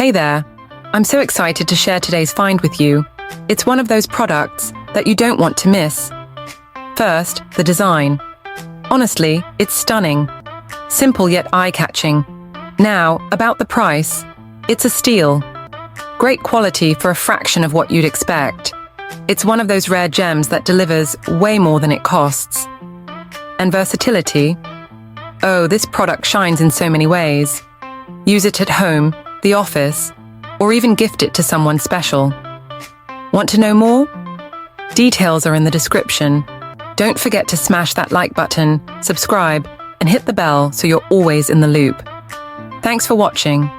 Hey there, I'm so excited to share today's find with you. It's one of those products that you don't want to miss. First, the design. Honestly, it's stunning. Simple yet eye-catching. Now, about the price. It's a steal. Great quality for a fraction of what you'd expect. It's one of those rare gems that delivers way more than it costs. And versatility? Oh, this product shines in so many ways. Use it at home, the office, or even gift it to someone special. Want to know more? Details are in the description. Don't forget to smash that like button, subscribe, and hit the bell so you're always in the loop. Thanks for watching.